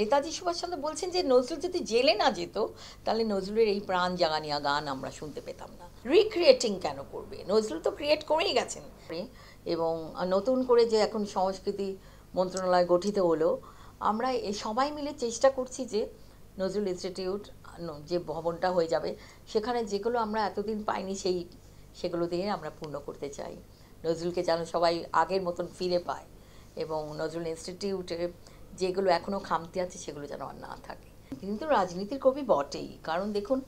নেতাজি সুভাষচন্দ্র বলছেন যে নজরুল যদি জেলে না যেত তাহলে নজরুলের এই প্রাণ জাগানিয়া গান আমরা শুনতে পেতাম না। রিক্রিয়েটিং কেন করবে, নজরুল তো ক্রিয়েট করেই গেছেন। এবং নতুন করে যে এখন সংস্কৃতি মন্ত্রণালয় গঠিত হলো, আমরা সবাই মিলে চেষ্টা করছি যে নজরুল ইনস্টিটিউট যে ভবনটা হয়ে যাবে সেখানে যেগুলো আমরা এতদিন পাইনি সেগুলো দিয়ে আমরা পূর্ণ করতে চাই। নজরুলকে যেন সবাই আগের মতন ফিরে পায় এবং নজরুল ইনস্টিটিউটে যেগুলো এখনও খামতি আছে সেগুলো যেন আর না থাকে। কিন্তু রাজনীতির কবি বটেই, কারণ দেখুন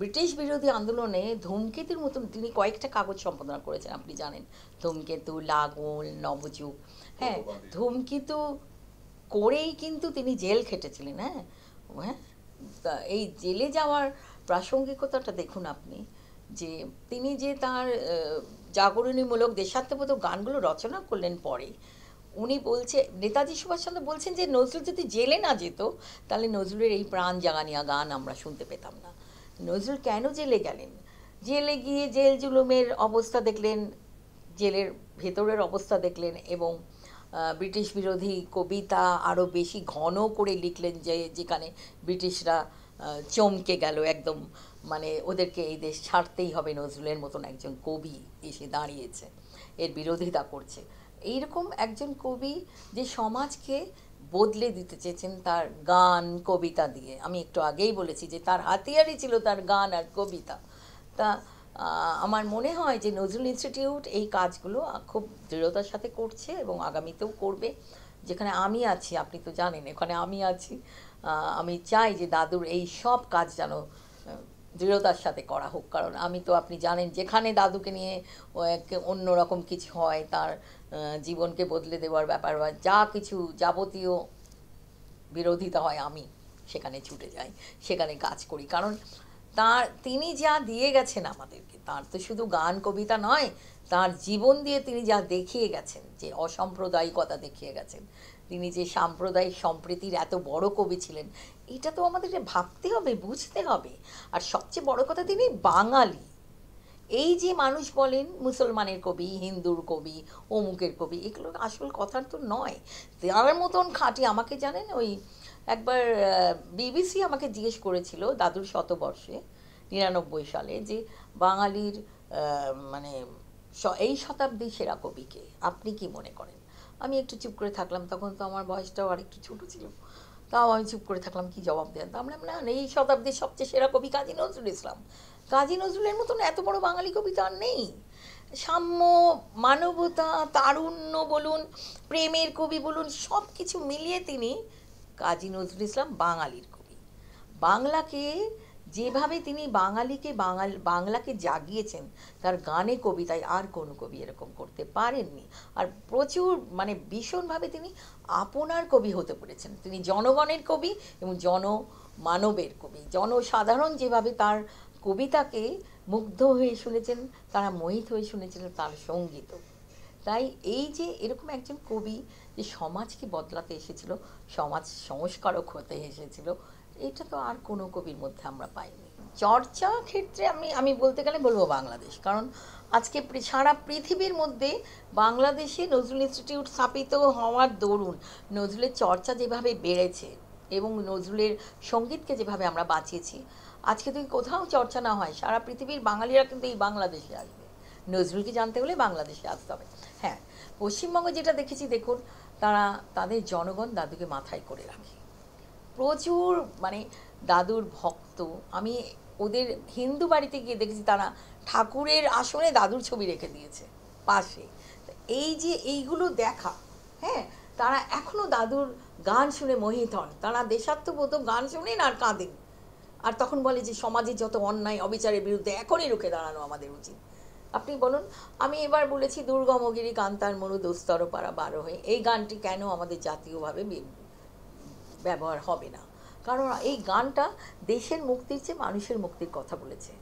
ব্রিটিশ বিরোধী আন্দোলনে ধূমকেতুর মতন তিনি কয়েকটা কাগজ সম্পাদনা করেছেন, আপনি জানেন, ধূমকেতু, লাঙল, নবযুগ। হ্যাঁ, ধূমকেতু করেই কিন্তু তিনি জেল খেটেছিলেন। হ্যাঁ, হ্যাঁ, এই জেলে যাওয়ার প্রাসঙ্গিকতাটা দেখুন আপনি, যে তিনি যে তার জাগরণীমূলক দেশাত্মবোধক গানগুলো রচনা করলেন পরে। উনি বলছে, নেতাজি সুভাষচন্দ্র বলছেন যে নজরুল যদি জেলে না যেত তাহলে নজরুলের এই প্রাণ জাগানিয়া গান আমরা শুনতে পেতাম না। নজরুল কেন জেলে গেলেন? জেলে গিয়ে জেল জুলুমের অবস্থা দেখলেন, জেলের ভেতরের অবস্থা দেখলেন এবং ব্রিটিশ বিরোধী কবিতা আরও বেশি ঘন করে লিখলেন, যেখানে ব্রিটিশরা চমকে গেল একদম, মানে ওদেরকে এই দেশ ছাড়তেই হবে, নজরুলের মতন একজন কবি এসে দাঁড়িয়েছে, এর বিরোধিতা করছে। এইরকম একজন কবি যে সমাজকে বদলে দিতে চেয়েছেন তার গান কবিতা দিয়ে। আমি একটু আগেই বলেছি যে তার হাতিয়ারই ছিল তার গান আর কবিতা। তা আমার মনে হয় যে নজরুল ইনস্টিটিউট এই কাজগুলো খুব দৃঢ়তার সাথে করছে এবং আগামীতেও করবে। যেখানে আমি আছি, আপনি তো জানেন এখানে আমি আছি, আমি চাই যে দাদুর এই সব কাজ যেন দৃঢ়তার সাথে করা হোক। কারণ আমি তো, আপনি জানেন, যেখানে দাদুকে নিয়ে অন্যরকম কিছু হয়, তার জীবনকে বদলে দেওয়ার ব্যাপার হয়, যা কিছু যাবতীয় বিরোধিতা হয়, আমি সেখানে ছুটে যাই, সেখানে কাজ করি। কারণ তিনি যা দিয়ে গেছেন আমাদেরকে, তার তো শুধু গান কবিতা নয়, তার জীবন দিয়ে তিনি যা দেখিয়ে গেছেন, যে অসাম্প্রদায়িকতা দেখিয়ে গেছেন, তিনি যে সাম্প্রদায়িক সম্প্রীতির এত বড় কবি ছিলেন, এটা তো আমাদেরকে ভাবতে হবে, বুঝতে হবে। আর সবচেয়ে বড় কথা, তিনি বাঙালি। এই যে মানুষ বলেন মুসলমানের কবি, হিন্দুর কবি, অমুকের কবি, এগুলো আসল কথা তো নয়। তার মতন খাঁটি, আমাকে জানেন, ওই একবার বিবিসি আমাকে জিজ্ঞেস করেছিল দাদুর শতবর্ষে 99 সালে, যে বাঙালির মানে এই শতাব্দীর সেরা কবিকে আপনি কি মনে করেন? আমি একটু চুপ করে থাকলাম, তখন তো আমার বয়সটাও আর একটু ছোটো ছিল। তাও আমি চুপ করে থাকলাম, কি জবাব দেন? তা আমরা না, এই শতাব্দীর সবচেয়ে সেরা কবি কাজী নজরুল ইসলাম। কাজী নজরুলের মতন এত বড় বাঙালি কবি তো আর নেই। সাম্য, মানবতা, তারুণ্য বলুন, প্রেমের কবি বলুন, সব কিছু মিলিয়ে তিনি, কাজী নজরুল ইসলাম বাঙালির কবি। বাংলাকে যেভাবে তিনি বাংলাকে জাগিয়েছেন তার গানে কবিতায়, আর কোনো কবি এরকম করতে পারেননি। আর প্রচুর, মানে ভীষণভাবে তিনি আপনার কবি হতে পেরেছেন। তিনি জনগণের কবি এবং জনমানবের কবি। জনসাধারণ যেভাবে তার কবিতাকে মুগ্ধ হয়ে শুনেছেন, তারা মোহিত হয়ে শুনেছিলেন তার সঙ্গীত। তাই এই যে এরকম একজন কবি যে সমাজকে বদলাতে এসেছিল, সমাজ সংস্কারক হতে এসেছিল, এটা তো আর কোনো কবির মধ্যে আমরা পাইনি। চর্চা ক্ষেত্রে আমি আমি বলতে গেলে বলবো বাংলাদেশ। কারণ আজকে সারা পৃথিবীর মধ্যে বাংলাদেশে নজরুল ইনস্টিটিউট স্থাপিত হওয়ার দরুন নজরুলের চর্চা যেভাবে বেড়েছে এবং নজরুলের সঙ্গীতকে যেভাবে আমরা বাঁচিয়েছি, আজকে যদি কোথাও চর্চা না হয়, সারা পৃথিবীর বাঙালিরা কিন্তু এই বাংলাদেশে আসবে। নজরুলকে জানতে হলে বাংলাদেশে আসতে হবে। হ্যাঁ, পশ্চিমবঙ্গে যেটা দেখেছি, দেখুন, তাদের জনগণ দাদুকে মাথায় করে রাখে প্রচুর, মানে দাদুর ভক্ত। আমি ওদের হিন্দু বাড়িতে গিয়ে দেখেছি, তারা ঠাকুরের আসনে দাদুর ছবি রেখে দিয়েছে পাশে। এই যে এইগুলো দেখা, হ্যাঁ, তারা এখনও দাদুর গান শুনে মোহিত হন, তারা দেশাত্মবোধক গান শোনেন আর কাঁদেন। আর তখন বলে যে সমাজে যত অন্যায় অবিচারের বিরুদ্ধে এখনই রুখে দাঁড়ানো আমাদের উচিত। আপনি বলুন, আমি এবার বলেছি দুর্গমগিরি কান্তার মরু দুস্তর পাড়া বার হয়ে, এই গানটি কেন আমাদের জাতীয়ভাবে ব্যবহার হবে না? কারণ এই গানটা দেশের মুক্তির চেয়ে মানুষের মুক্তির কথা বলেছে,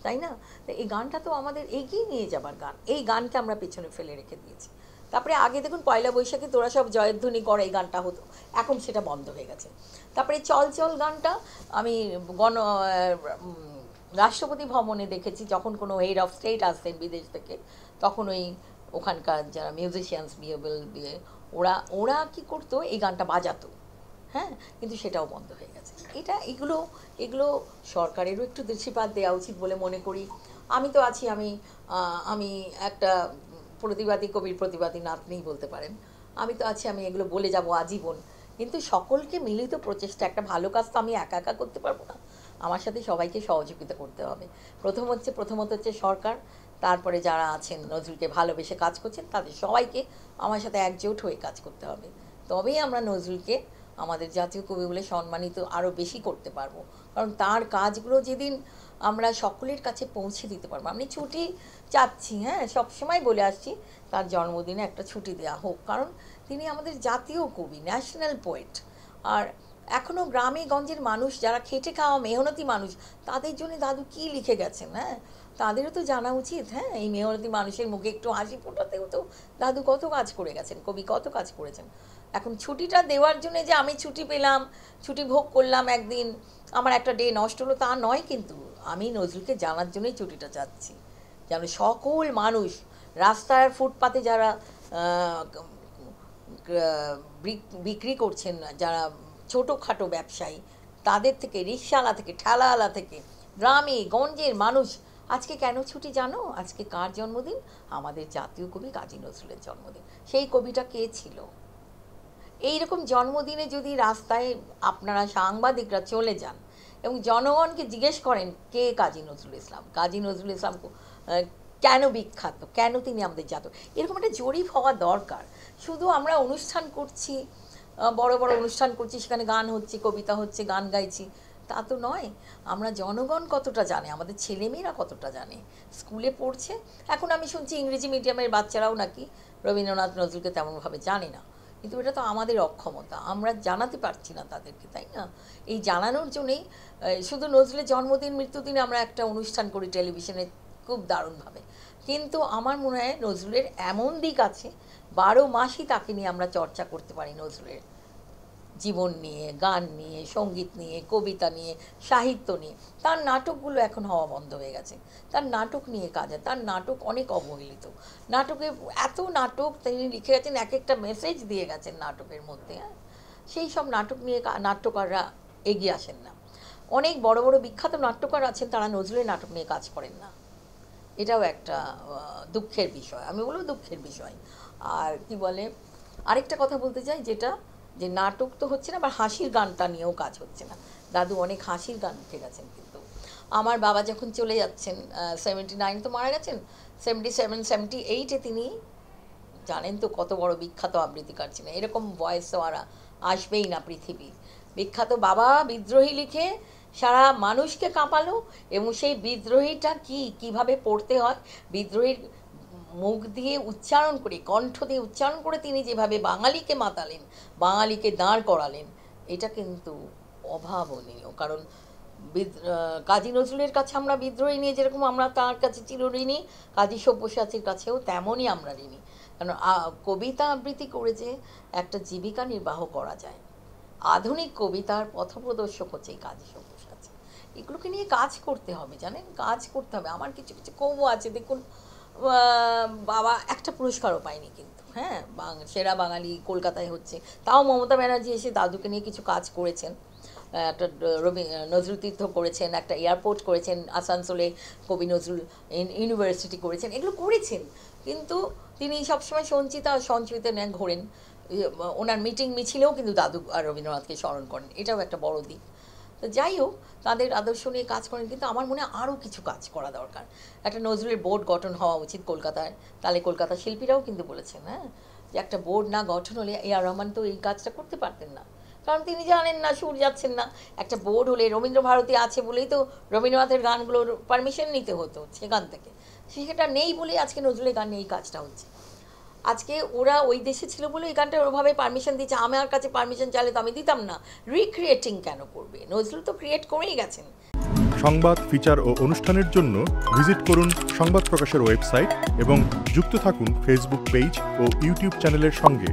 তাই না? তো এই গানটা তো আমাদের এগিয়ে নিয়ে যাবার গান, এই গানকে আমরা পেছনে ফেলে রেখে দিয়েছি। তারপরে আগে দেখুন পয়লা বৈশাখে তোরা সব জয়ধ্বনি কর, এই গানটা হতো, এখন সেটা বন্ধ হয়ে গেছে। তারপরে চল চল গানটা আমি রাষ্ট্রপতি ভবনে দেখেছি, যখন কোনো হেড অফ স্টেট আসতেন বিদেশ থেকে, তখন ওখানকার যারা মিউজিশিয়ানস বিহেভিয়ার দিয়ে ওরা ওরা কী করতো, এই গানটা বাজাতো। হ্যাঁ, কিন্তু সেটাও বন্ধ হয়ে গেছে। এগুলো সরকারেরও একটু দৃষ্টিপাত দেওয়া উচিত বলে মনে করি। আমি তো আছি, আমি একটা প্রতিবাদী, কবির প্রতিবাদী নাতনি বলতে পারেন। আমি তো আছি, আমি এগুলো বলে যাব আজীবন। কিন্তু সকলকে মিলিত প্রচেষ্টা, একটা ভালো কাজ তো আমি একা একা করতে পারবো না, আমার সাথে সবাইকে সহযোগিতা করতে হবে। প্রথমত হচ্ছে সরকার, তারপরে যারা আছেন নজরুলকে ভালোবেসে কাজ করছেন তাদের সবাইকে আমার সাথে একজোট হয়ে কাজ করতে হবে। তবেই আমরা নজরুলকে আমাদের জাতীয় কবি বলে সম্মানিত আরও বেশি করতে পারবো। কারণ তার কাজগুলো যেদিন আমরা সকলের কাছে পৌঁছে দিতে পারবো। আমি ছুটি চাচ্ছি, হ্যাঁ, সবসময় বলে আসছি তার জন্মদিনে একটা ছুটি দেওয়া হোক, কারণ তিনি আমাদের জাতীয় কবি, ন্যাশনাল পোয়েট। আর এখনও গ্রামে গঞ্জের মানুষ, যারা খেটে খাওয়া মেহনতি মানুষ, তাদের জন্য দাদু কী লিখে গেছেন, হ্যাঁ, তাদেরও তো জানা উচিত। হ্যাঁ, এই মেহনতি মানুষের মুখে একটু হাসি ফোটাতেও তো দাদু কত কাজ করে গেছেন, কবি কত কাজ করেছেন। এখন ছুটিটা দেওয়ার জন্য যে আমি ছুটি পেলাম, ছুটি ভোগ করলাম একদিন, আমার একটা ডে নষ্ট হলো, তা নয়। কিন্তু আমি নজরুলকে জানার জন্যই ছুটিটা চাচ্ছি, যেন সকল মানুষ, রাস্তার ফুটপাতে যারা বিক্রি করছেন, যারা ছোটোখাটো ব্যবসায়ী, তাদের থেকে, রিকশাওয়ালা থেকে, ঠেলাওয়ালা থেকে, গ্রামে গঞ্জের মানুষ, আজকে কেন ছুটি জানো? আজকে কার জন্মদিন? আমাদের জাতীয় কবি কাজী নজরুলের জন্মদিন। সেই কবিটা কে ছিল? এইরকম জন্মদিনে যদি রাস্তায় আপনারা সাংবাদিকরা চলে যান এবং জনগণকে জিজ্ঞেস করেন কে কাজী নজরুল ইসলাম, কাজী নজরুল ইসলাম কেন বিখ্যাত, কেন তিনি আমাদের জাতীয়, এরকম একটা জরিপ হওয়া দরকার। শুধু আমরা অনুষ্ঠান করছি, বড় বড় অনুষ্ঠান করছি, সেখানে গান হচ্ছে, কবিতা হচ্ছে, গান গাইছি, তা তো নয়। আমরা জনগণ কতটা জানে, আমাদের ছেলেমেয়েরা কতটা জানে, স্কুলে পড়ছে। এখন আমি শুনছি ইংরেজি মিডিয়ামের বাচ্চারাও নাকি রবীন্দ্রনাথ নজরুলকে তেমনভাবে জানে না। কিন্তু এটা তো আমাদের অক্ষমতা, আমরা জানাতে পারছি না তাদেরকে, তাই না? এই জানানোর জন্যেই শুধু নজরুলের জন্মদিন মৃত্যুদিনে আমরা একটা অনুষ্ঠান করি টেলিভিশনে খুব দারুণভাবে, কিন্তু আমার মনে হয় নজরুলের এমন দিক আছে 12 মাসই তাকে নিয়ে আমরা চর্চা করতে পারি। নজরুলের জীবন নিয়ে, গান নিয়ে, সঙ্গীত নিয়ে, কবিতা নিয়ে, সাহিত্য নিয়ে। তার নাটকগুলো এখন হওয়া বন্ধ হয়ে গেছে, তার নাটক নিয়ে কাজ হয়, তার নাটক অনেক অবহেলিত। নাটকে এত নাটক তিনি লিখে গেছেন, এক একটা মেসেজ দিয়ে গেছেন নাটকের মধ্যে। হ্যাঁ, সেই সব নাটক নিয়ে নাট্যকাররা এগিয়ে আসেন না। অনেক বড় বড় বিখ্যাত নাট্যকার আছেন, তারা নজরুলের নাটক নিয়ে কাজ করেন না। এটাও একটা দুঃখের বিষয়, আমি বলবো দুঃখের বিষয়। আর কি বলে, আরেকটা কথা বলতে চাই, যেটা যে নাটক তো হচ্ছে না, আবার হাসির গানটা নিয়েও কাজ হচ্ছে না। দাদু অনেক হাসির গান লিখে গেছেন, কিন্তু আমার বাবা যখন চলে যাচ্ছেন, 79 তো মারা গেছেন, 77, 78-এ তিনি জানেন তো কত বড় বিখ্যাত আবৃত্তিকার ছিলেন। এরকম ভয়েস তো আর আসবেই না পৃথিবীর। বিখ্যাত বাবা বিদ্রোহী লিখে সারা মানুষকে কাঁপালো, এবং সেই বিদ্রোহীটা কিভাবে পড়তে হয়, বিদ্রোহীর মুখ দিয়ে উচ্চারণ করে, কণ্ঠ দিয়ে উচ্চারণ করে তিনি যেভাবে বাঙালিকে মাতালেন, বাঙালিকে দাঁড় করালেন, এটা কিন্তু অভাবনীয়। কারণ কাজী নজরুলের কাছে আমরা বিদ্রোহী নিয়ে যেরকম আমরা তার কাছে চিরঋণী, কাজী সব্যসাচীর কাছেও তেমনই আমরা ঋণী। কারণ কবিতা আবৃত্তি করে যে একটা জীবিকা নির্বাহ করা যায়, আধুনিক কবিতার পথপ্রদর্শক হচ্ছে এই কাজী সব্যসাচী। এগুলোকে নিয়ে কাজ করতে হবে, জানেন, কাজ করতে হবে। আমার কিছু কিছু কবি আছে, দেখুন, বাবা একটা পুরস্কারও পায়নি কিন্তু, হ্যাঁ, সেরা বাঙালি কলকাতায় হচ্ছে, তাও মমতা ব্যানার্জি এসে দাদুকে নিয়ে কিছু কাজ করেছেন। একটা নজরুল তীর্থ করেছেন, একটা এয়ারপোর্ট করেছেন, আসানসোলে কবি নজরুল ইউনিভার্সিটি করেছেন, এগুলো করেছেন। কিন্তু তিনি সবসময় সঞ্চিত নেন ঘোরেন। ওনার মিটিং মিছিলেও কিন্তু দাদু আর রবীন্দ্রনাথকে স্মরণ করেন, এটাও একটা বড় দিক। তো যাই হোক, তাদের আদর্শ নিয়ে কাজ করেন, কিন্তু আমার মনে হয় আরও কিছু কাজ করা দরকার। একটা নজরুলের বোর্ড গঠন হওয়া উচিত কলকাতায়, তাহলে কলকাতার শিল্পীরাও কিন্তু বলেছেন, হ্যাঁ, যে একটা বোর্ড না গঠন হলে A.R. রহমান তো এই কাজটা করতে পারতেন না, কারণ তিনি জানেন না, সুর যাচ্ছেন না। একটা বোর্ড হলে, রবীন্দ্রভারতী আছে বলেই তো রবীন্দ্রনাথের গানগুলোর পারমিশন নিতে হতো সেখান থেকে, সেটা নেই বলেই আজকে নজরুলের গান নিয়ে এই কাজটা হচ্ছে। আজকে ওরা ওই দেশে ছিল বলে এই গানটা ওভাবে পারমিশন দিচ্ছে, আমার কাছে পারমিশন চাইলে তো আমি দিতাম না। রিক্রিয়েটিং কেন করবে? নজরুল তো ক্রিয়েট করেই গেছেন। সংবাদ, ফিচার ও অনুষ্ঠানের জন্য ভিজিট করুন সংবাদ প্রকাশের ওয়েবসাইট এবং যুক্ত থাকুন ফেসবুক পেজ ও ইউটিউব চ্যানেলের সঙ্গে।